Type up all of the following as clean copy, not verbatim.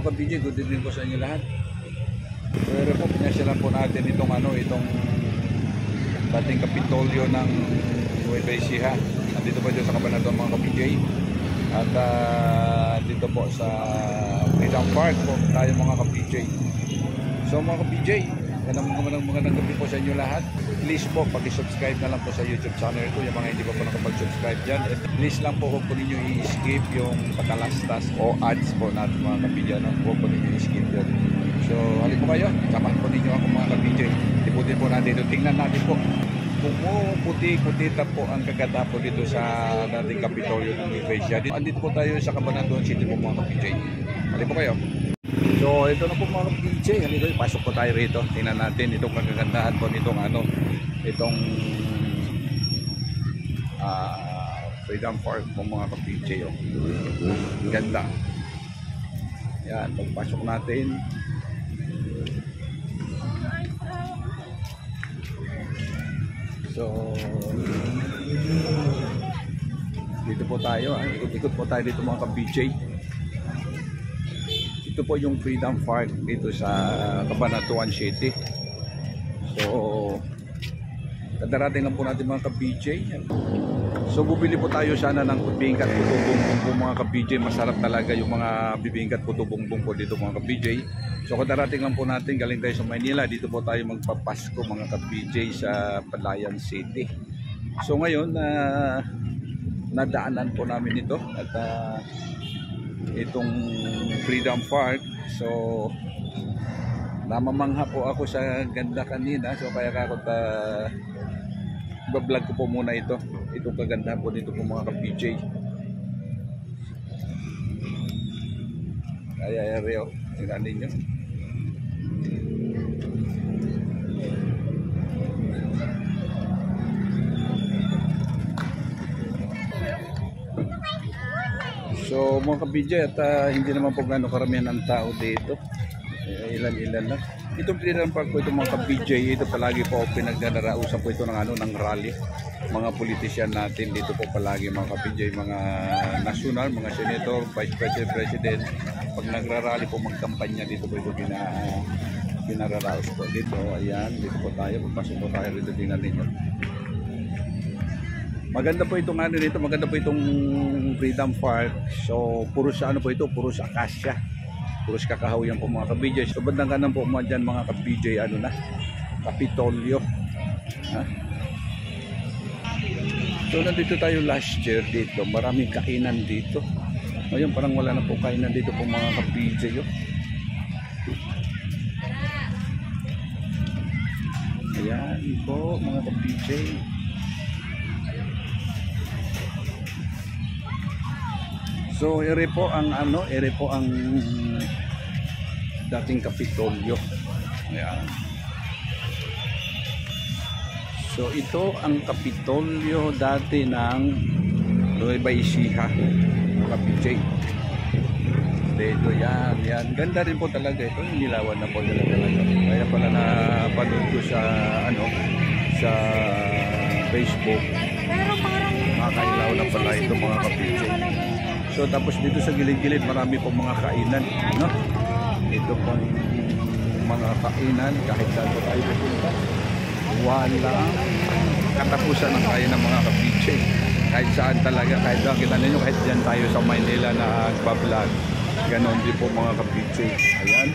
mga ka-BJ, good evening po sa inyo lahat. Pero po, pinasyalan po natin itong dating kapitolyo ng Nueva Ecija. Nandito po dito sa Cabanatuan mga ka-BJ. At dito po sa Freedom Park po tayo mga ka-BJ. So mga ka-BJ, magandang gabi po sa inyo lahat. Please po, pag-subscribe na lang po sa YouTube channel ko, yung mga hindi pa po nakapag-subscribe dyan. At please lang po, huwag po ninyo i-skip yung patalastas o ads po natin mga ka-BJ. Huwag po ninyo i-skip yun. So, halip po kayo, samahan po ninyo ako mga ka-BJ. Tiputin po natin ito. Tingnan natin po kung puti-kutita po ang kaganda po dito sa dating Kapitolyo ng Nueva Ecija. Andito po tayo sa Cabanatuan City po mga ka-BJ. Halip po kayo. So, ito na po mga ka-BJ. Halito, pasok po tayo rito. Tingnan natin itong kagandahan po nitong itong Freedom Park po mga ka-BJ. Ganda. Yan, pagpasok natin. So, dito po tayo. Ikot-ikot po tayo dito mga ka-BJ. Ito po yung Freedom Park dito sa Cabanatuan City. So, kadarating lang po natin mga ka-BJ. So, bubili po tayo sana ng bibingkat puto bongbong po mga ka-BJ. Masarap talaga yung mga bibingkat puto bongbong po dito mga ka-BJ. So, kadarating lang po natin, galing tayo sa Maynila. Dito po tayo magpapasko mga ka-BJ sa Palayan City. So, ngayon, nadaanan po namin ito. At itong Freedom Park. So, namamangha po ako sa ganda kanina. So, kaya ako vlog ko po muna ito. Itong kaganda po dito po mga ka-BJ. Kaya area, tingnan ninyo. So mga ka-BJ, at hindi naman po gano'ng karamihan ang tao dito. Ilan-ilan lang. Itong Freedom Park po, itong mga ka-BJ, ito palagi po pinagdarausan po ito ng rally. Mga politisyan natin dito po palagi mga ka-BJ, mga national, mga senator, vice president, president. Pag nagrarally po magkampanya dito po ito pinararaos po dito. Ayan, dito po tayo, magpasok po tayo dito, tingnan ninyo. Maganda po itong dito, maganda po itong Freedom Park. So puro sa po ito, puro sa akasya. Puro sa kakahawian po mga ka-BJ. So bandang kanan po dyan mga ka-BJ, Kapitolyo. Ha? So nandito tayo last year dito, maraming kainan dito. Ngayon parang wala na po kainan dito po mga ka-BJ. Ayan po mga ka-BJ. So ere po ang dating Kapitolyo. Ayan. So ito ang Kapitolyo dati ng Nueva Ecija, ka-BJ. Dito yan. Ganda rin po talaga ito. Nilawan na po talaga. Kaya pala napanood ko sa sa Facebook. Makakailaw na pala ito mga ka-BJ. So tapos dito sa gilid-gilid marami pong mga kainan, no? Ito pong mga kainan kahit saan po tayo pupunta. Walang katapusan ng kainan ng mga ka-BJ. Kahit saan talaga, kahit saan kita ninyo, kahit dyan tayo sa Maynila na nagbablog. Ganon din po mga ka-BJ. Ayan.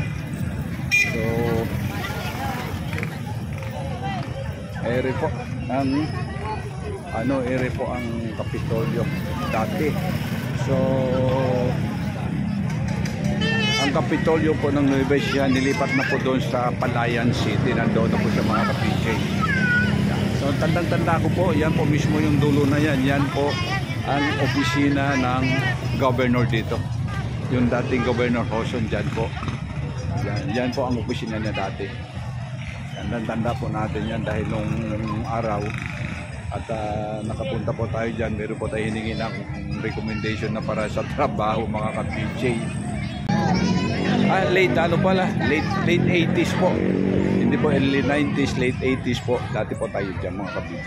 So ere po ang Kapitolyo dati. So ang Kapitolyo po ng Nueva Ecija nilipat na po doon sa Palayan City. Nandoon na po sa mga ka-BJ. So tandang-tanda ko po, yan po mismo yung dulo na yan. Yan po ang opisina ng governor dito. Yung dating Governor Hoson dyan po. Yan po ang opisina niya dati. Tandang-tanda po natin yan dahil nung araw at nakapunta po tayo dyan, meron po tayo hiningi ng recommendation na para sa trabaho mga ka-BJ. Late 80s po, hindi po early 90s, late 80s po, dati po tayo dyan mga ka-BJ.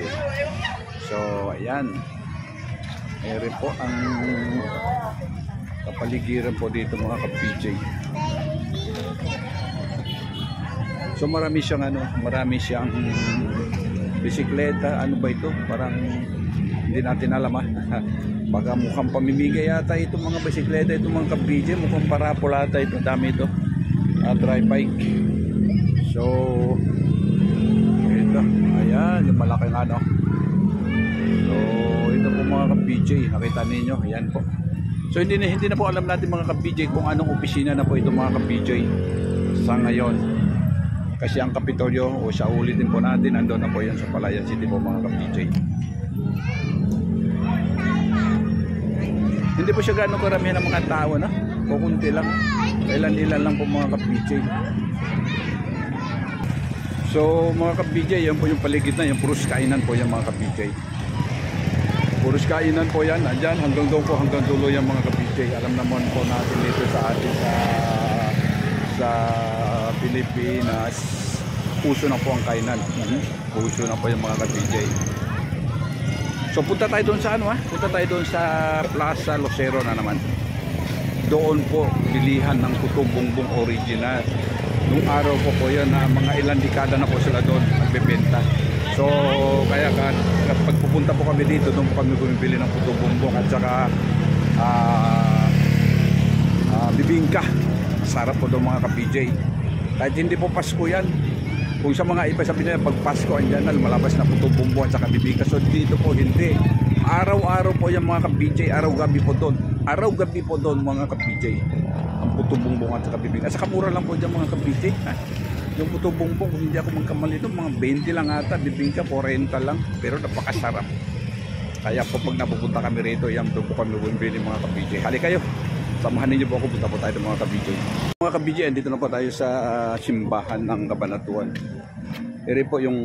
So ayan, meron po ang kapaligiran po dito mga ka-PJ. So marami siyang marami siyang bisikleta. Ano ba ito? Parang hindi natin alam Baka mukhang pamimigay yata itong mga bisikleta, itong mga ka-PJ. Mukhang parapol ata ito. Dami ito. Dry bike. So ito. Ayan, yung malaking So ito po mga ka-PJ. Nakita ninyo. Ayan po. So hindi na po alam natin mga ka-PJ kung anong opisina na po itong mga ka-PJ sa ngayon. Kasi ang Kapitolyo, o siya ulitin po natin, andun na po yan sa Palayan City po mga ka-PJ. Hindi po siya gano'ng karamihan ng mga tao, no? Kukunti lang. Ilan-ilan lang po mga ka-PJ. So mga ka-PJ, yan po yung paligid na, yung puros kainan po yan mga ka-PJ. Puros kainan po yan, andyan, hanggang doon po, hanggang dulo yan mga ka-PJ. Alam naman po natin dito sa atin sa Pilipinas, puso na po ang kainan. Puso na po yung mga ka-PJ. So punta tayo doon sa punta tayo doon sa Plaza Lucero na naman. Doon po bilihan ng Puto Bumbong original. Nung araw po yan na mga ilang dekada na po sila doon nagbebenta. So kaya kapag pupunta po kami dito, doon po kami bumibili ng Puto Bumbong at saka bibingka. Sarap po doon mga ka-PJ. Kahit hindi po Pasko yan. Kung sa mga iba sabi nila pag Pasko andyan na malabas na Puto Bumbong at saka bibingka. So dito po hindi. Araw-araw po yung mga ka-PJ. Araw-gabi po doon. Araw-gabi po doon mga ka-PJ. Ang Puto Bumbong at saka bibingka. At saka mura lang po dyan mga ka-PJ. Yung Puto Bumbong, kung hindi ako magkamali ito, mga 20 lang ata. Bibingka 40 lang. Pero napakasarap. Kaya po pag napupunta kami rito, yan doon po kami bumibili mga ka-PJ. Hali kayo. Samahan ninyo po ako, punta po tayo mga ka-PJ. Mga ka-PJ, dito na po tayo sa simbahan ng Cabanatuan. Ere po yung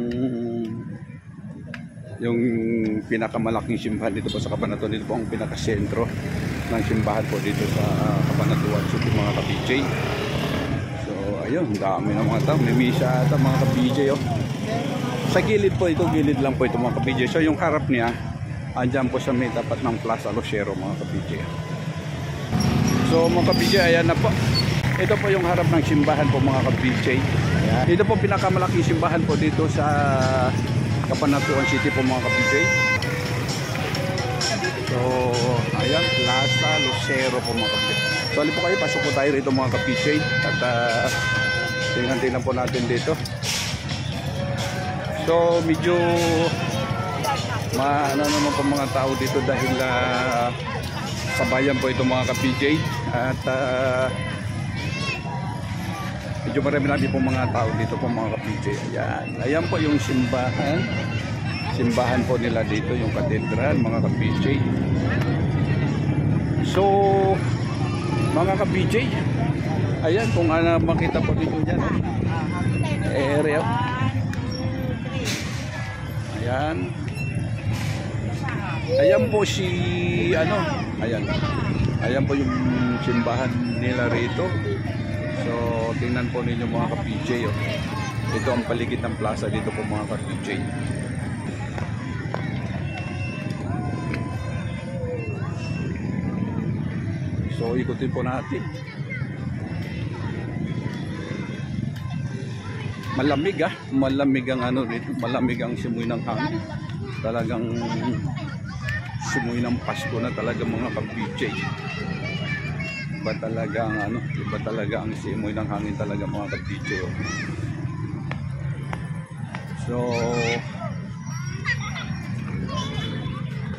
pinakamalaking simbahan dito po sa Cabanatuan. Dito po ang pinakasentro ng simbahan po dito sa Cabanatuan City mga ka-PJ. So ayun, dami ng mga tao. May misa ata mga ka-PJ. Sa gilid po ito, gilid lang po ito mga ka-PJ. So yung harap niya, andyan po sa may tapat ng Plaza Lucero mga ka-PJ. So mga ka-PJ, ayan na po. Ito po yung harap ng simbahan po mga ka-PJ. Ito po pinakamalaking simbahan po dito sa Cabanatuan City po mga ka-PJ. So ayan, Plaza Lucero po mga ka-PJ. So alin po kayo, pasok po tayo rito mga ka-PJ. At tingnan po natin dito. So medyo ano naman po mga tao dito dahil kabayan po ito mga ka-PJ. At medyo marami natin po mga tao dito po mga ka-PJ. Ayan po yung simbahan. Simbahan po nila dito, yung katedral mga ka-PJ. So mga ka-PJ, ayan kung makita po dito dyan area. Ayan. Ayan po ayan po yung simbahan nila rito. So tingnan po ninyo mga ka-PJ. Ito ang paligid ng plaza dito po mga ka-PJ. So ikutin po natin. Malamig malamig ang dito, malamig ang simoy ng hangin. Talagang simoy ng Pasko na talaga mga ka-PJ. Iba talaga ang simoy ng hangin talaga mga ka-PJ. So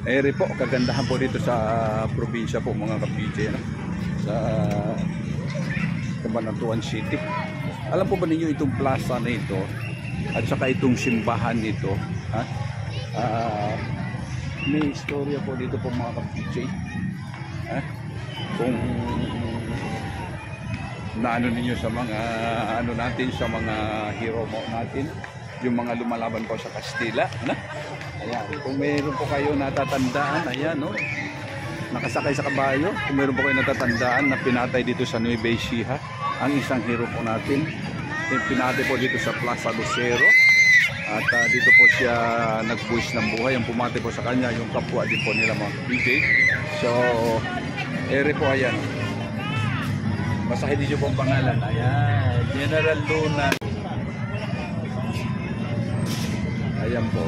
ere po, kagandahan po dito sa probinsya po mga ka-PJ, sa Cabanatuan City. Alam po ba ninyo itong plaza na ito at saka itong simbahan nito, may istorya po dito po mga ka-PJ. Kung naano ninyo sa mga natin, sa mga hero mo natin, yung mga lumalaban po sa Kastila, ayan, kung mayroon po kayo natatandaan, ayan, nakasakay sa kabayo, kung mayroon po kayo natatandaan na pinatay dito sa Nueva Ecija ang isang hero po natin, pinatay po dito sa Plaza Lucero. At dito po siya nagbuwis ng buhay. Ang pumatay po sa kanya yung kapwa din po nila mga PJ. So Ere po, ayan. Basahin niyo po ang pangalan. Ayan, General Luna. Ayan po.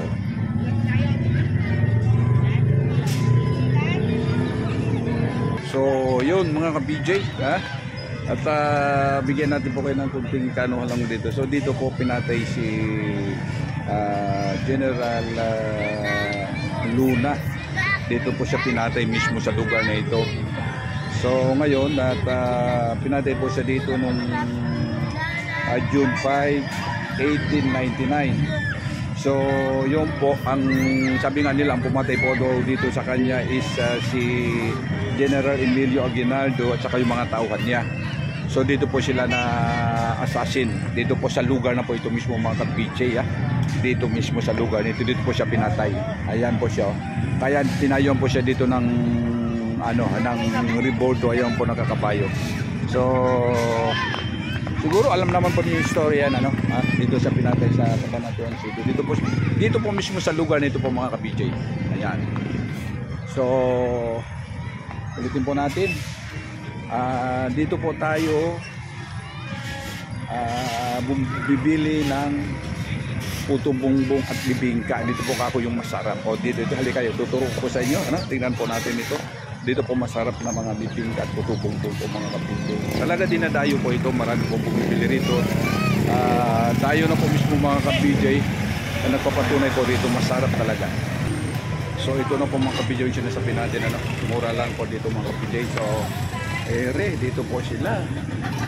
So, yun mga ka-BJ, ha? At bigyan natin po kayo ng kunting kanuhan lang dito. So, dito po pinatay si General Luna. Dito po siya pinatay mismo sa lugar na ito. So, ngayon, at pinatay po siya dito nung June 5, 1899. So, yun po, ang sabi nga nila, ang pumatay po dito sa kanya is si General Emilio Aguinaldo at saka yung mga tao kanya. So, dito po sila na assassin. Dito po sa lugar na po ito mismo mga ka-PJ. Dito mismo sa lugar nito, dito po siya pinatay. Ayan po siya. Kaya tinayon po siya dito ng ng rebordo. Ayan po nakakabayo. So, siguro alam naman po niyo yung story yan, dito siya pinatay sa Cabanatuan City. Dito po mismo sa lugar nito po mga ka-PJ. Ayan. So, ulitin po natin. Dito po tayo bibili ng puto bongbong at bibingka. Dito po kako yung masarap. O dito halika kayo, tuturo ko sa inyo. Tingnan po natin ito. Dito po masarap na mga bibingka at puto bongbong po mga kapitbahay. Talaga dinadayo po ito. Marami po bumibili rito. Tayo na po mismo mga kapitbahay na nagpapatunay po rito. Masarap talaga. So ito na po mga kapitbahay yung sinasabi natin. Mura lang po dito mga kapitbahay. So dito po sila.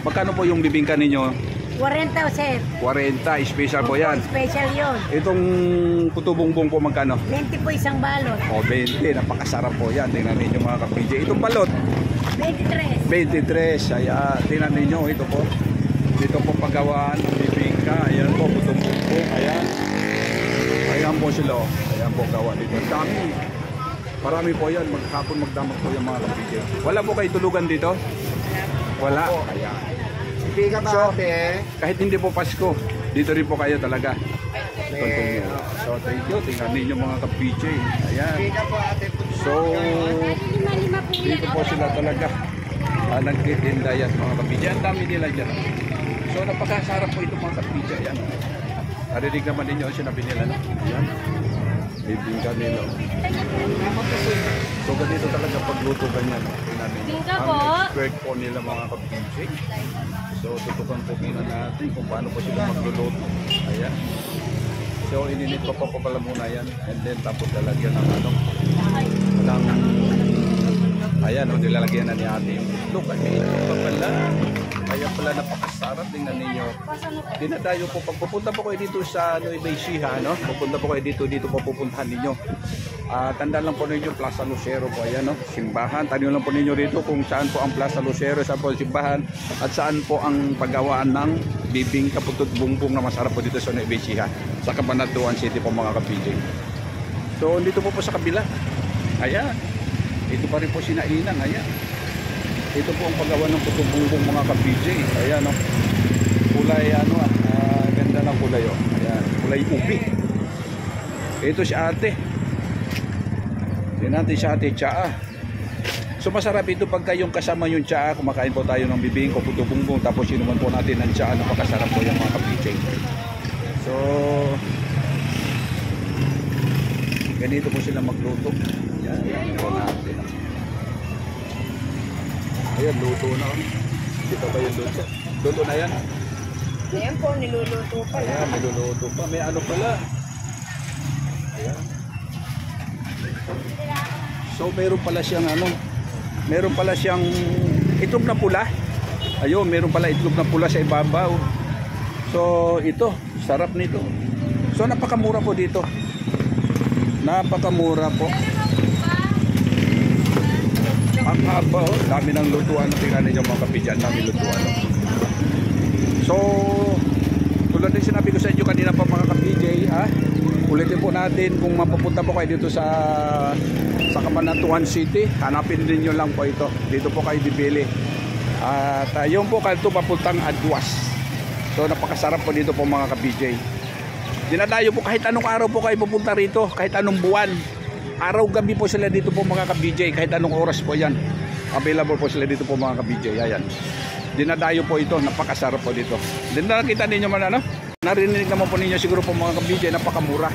Magkano po yung bibingka ninyo? 40 sir. 40, special po yan. Special yun. Itong puto bongbong po magkano? 20 po isang balot. O 20, napakasarap po yan. Tingnan ninyo mga ka-PJ. Itong balot? 23. 23, ayan. Tingnan ninyo, ito po. Dito po paggawaan ng bibingka. Ayan po, puto bongbong. Ayan. Ayan po sila. Ayan po gawa dito. Dami. Marami po yan. Maghapon magdamag po yung mga ka-PJ. Wala po kayo tulugan dito? Wala. Ayan. So, kahit hindi po Pasko, dito rin po kayo talaga. So, thank you. Tingnan ninyo mga ka-PJ. Ayan. So, dito po sila talaga. Nagtitinda yan mga ka-PJ. Ang dami nila dyan. So, napakasarap po ito mga ka-PJ. Ayan. Narinig naman ninyo ang sinabi nila. Ayan. Bibingka nila. So, ganito talaga pagluto ganyan. Ang expert po nila mga ka-PJ. So, tutukan po muna natin kung paano po sila magluluto. Ayan. So, ininit pa pala muna yan. And then, tapos lalagyan ng ayan, nilalagyan na ni ate yung itlog. Kaya pala napakasarap. Tingnan ninyo. Dinadayo po. Pag pupunta po kayo dito sa Nueva Ecija, pupunta po kayo dito po pupuntahan ninyo. Tandaan lang po ninyo Plaza Lucero po. Ayan, simbahan. Tanong lang po ninyo rito kung saan po ang Plaza Lucero, saan po ang simbahan, at saan po ang paggawaan ng bibingka putot bongbong na masarap po dito sa Nueva Ecija, sa Cabanatuan City po mga ka-PJ. So, dito po sa kabila. Ayan. Ito pa rin po sinainan. Ayan. Ito po ang paggawa ng putot bongbong mga ka-PJ. Ayan, kulay ganda ng kulay. Ayan, kulay ubi. Ito si ate. Tingnan natin si ate Tsaa. So masarap ito pagka yung kasama yung Tsaa. Kumakain po tayo ng bibingka, puto bongbong, tapos inuman po natin ng Tsaa. Napakasarap po yung mga ka-PJ. So ganito po sila magluto. Yan po natin. Ayan, luto na. Dito ba yung luto? Luto na yan. Ayan po, niluluto pa. Ayan, niluluto pa. May ano pala. Ayan. So meron pala siyang meron pala siyang itlog na pula. Ayun, meron pala itlog na pula sa ibabaw. So ito, sarap nito. So napakamura po dito. Napakamura po. Ang haba, dami ng lutuan. Tingnan ninyo mga kapidyan, dami lutuan. So tulad din sinabi ko sa inyo kanina pa mga ka-PJ, ulitin po natin kung mapupunta po kayo dito sa Cabanatuan City, hanapin din nyo lang po ito. Dito po kayo bibili. At yun po kayo papuntang Adwas. So napakasarap po dito po mga ka-PJ. Dinadayo po kahit anong araw po kayo pupunta rito, kahit anong buwan. Araw gabi po sila dito po mga ka-PJ, kahit anong oras po yan. Available po sila dito po mga ka-BJ. Ayan. Dinadayo po ito, napakasarap po dito. Din nakita ninyo man ano? Narinig naman po ninyo siguro po mga ka-BJ, napakamura.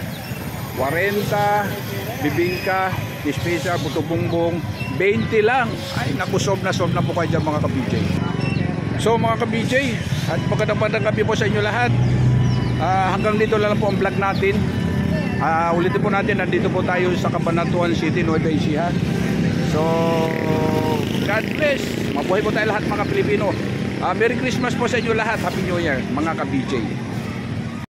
40, bibingka, kismisa, buto bumbong, 20 lang. Ay, naku, sob na po kayo dyan mga ka-BJ. So mga ka-BJ, at magandang gabi po sa inyo lahat. Hanggang dito lang po ang vlog natin. Ulitin po natin, nandito po tayo sa Cabanatuan City, Nueva Ecija. So, God bless. Mabuhay po tayo lahat mga Pilipino. Merry Christmas po sa inyo lahat. Happy New Year mga ka-BJ.